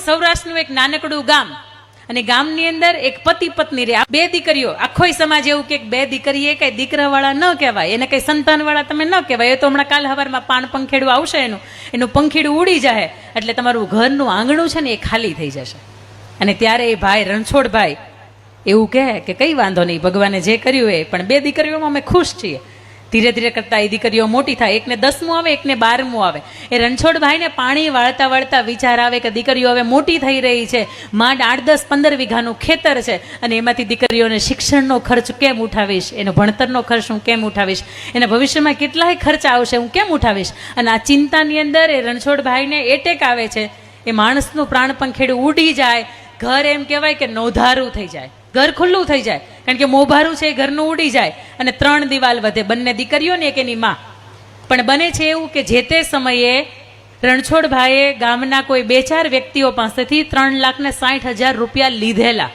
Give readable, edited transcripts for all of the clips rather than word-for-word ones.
સૌરાષ્ટ્રનું એક નાનકડું ગામ, અને ગામની અંદર એક પતિ પત્ની રે, બે દીકરીઓ. આખો સમાજ એવું કે બે દીકરી એ કઈ દીકરાવાળા ન કહેવાય, એને કઈ સંતાનવાળા તમે ન કહેવાય. એ તો હમણાં કાલ હવારમાં પાન પંખેડું આવશે, એનું પંખીડું ઉડી જાય એટલે તમારું ઘરનું આંગણું છે ને એ ખાલી થઈ જશે. અને ત્યારે એ ભાઈ રણછોડભાઈ એવું કહે કે કઈ વાંધો નહીં, ભગવાને જે કર્યું એ, પણ બે દીકરીઓમાં અમે ખુશ છીએ. ધીરે ધીરે કરતા એ દીકરીઓ મોટી થાય, એકને 10મું આવે, એકને 12મું આવે. એ રણછોડભાઈને પાણી વાળતા વાળતા વિચાર આવે કે દીકરીઓ હવે મોટી થઈ રહી છે, માંડ 8, 10, 15 વીઘાનું ખેતર છે, અને એમાંથી દીકરીઓને શિક્ષણનો ખર્ચ કેમ ઉઠાવીશ, એનો ભણતરનો ખર્ચ હું કેમ ઉઠાવીશ, એના ભવિષ્યમાં કેટલાય ખર્ચ આવશે હું કેમ ઉઠાવીશ. અને આ ચિંતાની અંદર એ રણછોડભાઈને એટેક આવે છે. એ માણસનું પ્રાણ પંખેડું ઉડી જાય, ઘર એમ કહેવાય કે નોધારું થઈ જાય, ઘર ખુલ્લું થઈ જાય, કારણ કે મોભારું છે એ ઘરનું ઉડી જાય, અને 3 દિવાલ વધે, બંને દીકરીઓ ને એક એની માં. પણ બને છે એવું કે જે તે સમયે રણછોડભાઈએ ગામના કોઈ 2-4 વ્યક્તિઓ પાસેથી 3,60,000 રૂપિયા લીધેલા,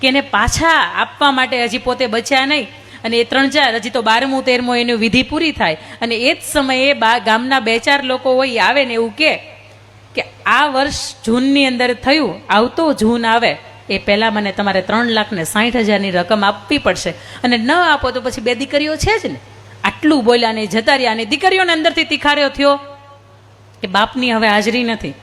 કે એને પાછા આપવા માટે હજી પોતે બચ્યા નહીં. અને એ 3-4, હજી તો 12મું 13મું એની વિધિ પૂરી થાય, અને એ જ સમયે ગામના 2-4 લોકો હોય આવે ને એવું કે આ વર્ષ જૂનની અંદર થયું, આવતો જૂન આવે એ પહેલાં મને તમારે 3,60,000ની રકમ આપવી પડશે, અને ન આપો તો પછી 2 દીકરીઓ છે જ ને. આટલું બોલ્યા ને જતા રહ્યા. અને દીકરીઓને અંદરથી તિખાર્યો થયો કે બાપની હવે હાજરી નથી,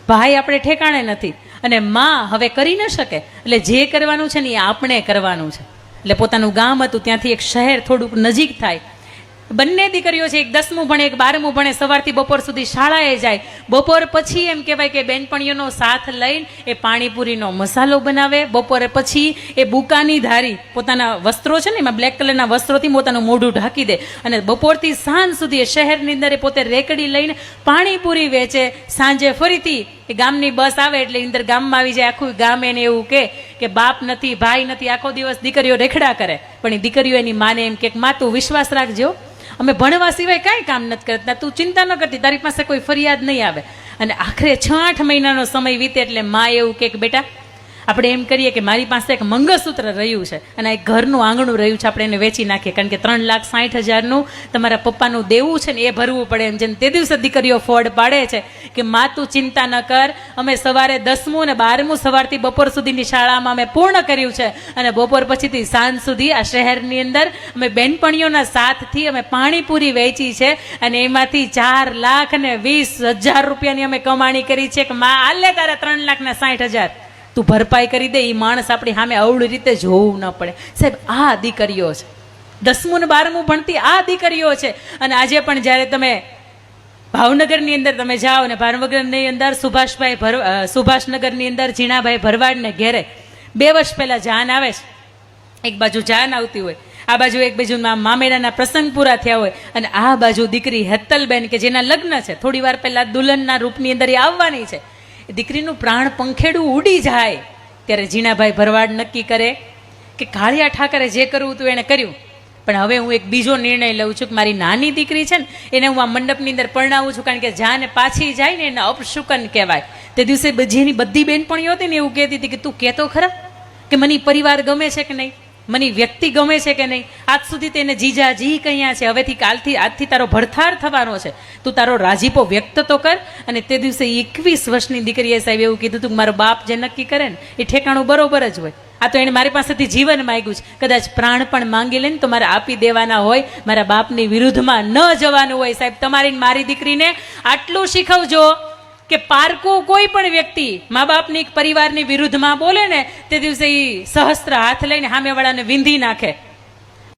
ભાઈ આપણે ઠેકાણે નથી, અને માં હવે કરી ન શકે, એટલે જે કરવાનું છે ને એ આપણે કરવાનું છે. એટલે પોતાનું ગામ હતું ત્યાંથી એક શહેર થોડુંક નજીક થાય. બંને દીકરીઓ છે, એક 10મું ભણે, એક 12મું ભણે, સવારથી બપોર સુધી શાળાએ જાય. બપોર પછી એમ કહેવાય કે બેનપણીઓનો સાથ લઈને એ પાણીપુરીનો મસાલો બનાવે. બપોરે પછી એ બુકાની ધારી પોતાના વસ્ત્રો છે ને એમાં બ્લેક કલરના વસ્ત્રોથી પોતાનું મોઢું ઢાંકી દે, અને બપોરથી સાંજ સુધી એ શહેરની અંદર એ પોતે રેકડી લઈને પાણીપુરી વેચે. સાંજે ફરીથી એ ગામની બસ આવે એટલે અંદર ગામમાં આવી જાય. આખું ગામ એને એવું કે બાપ નથી, ભાઈ નથી, આખો દિવસ દીકરીઓ રેખડા કરે. પણ એ દીકરીઓ એની માને એમ કે માં તું વિશ્વાસ રાખજો, અમે ભણવા સિવાય કાંઈ કામ નથી કરતા, તું ચિંતા ન કરતી, તારી પાસે કોઈ ફરિયાદ નહીં આવે. અને આખરે 6-8 મહિનાનો સમય વીતે એટલે માં એવું કે બેટા આપણે એમ કરીએ કે મારી પાસે એક મંગળસૂત્ર રહ્યું છે અને એક ઘરનું આંગણું રહ્યું છે, આપણે એને વેચી નાખીએ, કારણ કે 3,60,000નું તમારા પપ્પાનું દેવું છે ને એ ભરવું પડે એમ છે. તે દિવસે દીકરીઓ ફોડ પાડે છે કે માં તું ચિંતા ન કર, અમે સવારે 10મું અને 12મું સવારથી બપોર સુધીની શાળામાં અમે પૂર્ણ કર્યું છે, અને બપોર પછીથી સાંજ સુધી આ શહેરની અંદર અમે બેનપણીઓના સાથથી અમે પાણીપુરી વેચી છે, અને એમાંથી 4,20,000 રૂપિયાની અમે કમાણી કરી છે. કે માં આલે તારા 3,60,000 તું ભરપાઈ કરી દે, એ માણસ આપણી સામે અવળી રીતે જોવું ન પડે. સાહેબ આ દીકરીઓ છે, 10મું ને 12મું ભણતી આ દીકરીઓ છે. અને આજે પણ જ્યારે તમે ભાવનગરની અંદર તમે જાઓ ને, ભાવનગરની અંદર સુભાષનગરની અંદર ઝીણાભાઈ ભરવાડને ઘેરે 2 વર્ષ પહેલા જાન આવે છે. એક બાજુ જાન આવતી હોય, આ બાજુ એક બાજુ મામેરાના પ્રસંગ પૂરા થયા હોય, અને આ બાજુ દીકરી હેતલબેન કે જેના લગ્ન છે, થોડી વાર પહેલા દુલ્હનના રૂપની અંદર એ આવવાની છે. દીકરીનું પ્રાણ પંખેડું ઉડી જાય ત્યારે ઝીણાભાઈ ભરવાડ નક્કી કરે કે કાળિયા ઠાકરે જે કરવું હતું એને કર્યું, પણ હવે હું એક બીજો નિર્ણય લઉં છું કે મારી નાની દીકરી છે ને એને હું આ મંડપની અંદર પરણાવું છું, કારણ કે જાને પાછી જાય ને એને અપશુકન કહેવાય. તે દિવસે જેની બધી બેનપણીઓ હતી ને એવું કહેતી હતી કે તું કહેતો ખરા કે મને પરિવાર ગમે છે કે નહીં, મને વ્યક્તિ ગમે છે કે નહીં, આજ સુધી તેને જીજાજી કહ્યા છે, હવેથી આજથી તારો ભડથાર થવાનો છે, તું તારો રાજીપો વ્યક્ત તો કર. અને તે દિવસે 21 વર્ષની દીકરીએ સાહેબ એવું કીધું હતું કે મારો બાપ જે નક્કી કરે ને એ ઠેકાણું બરોબર જ હોય. આ તો એને મારી પાસેથી જીવન માંગ્યું છે, કદાચ પ્રાણ પણ માંગી લે ને તો મારે આપી દેવાના હોય, મારા બાપની વિરુદ્ધમાં ન જવાનું હોય. સાહેબ તમારી મારી દીકરીને આટલું શીખવજો કે પારકું કોઈ પણ વ્યક્તિ મા બાપની પરિવારની વિરુદ્ધમાં બોલે ને તે દિવસે એ સહસ્ત્ર હાથ લઈને સામેવાળાને વિંધી નાખે.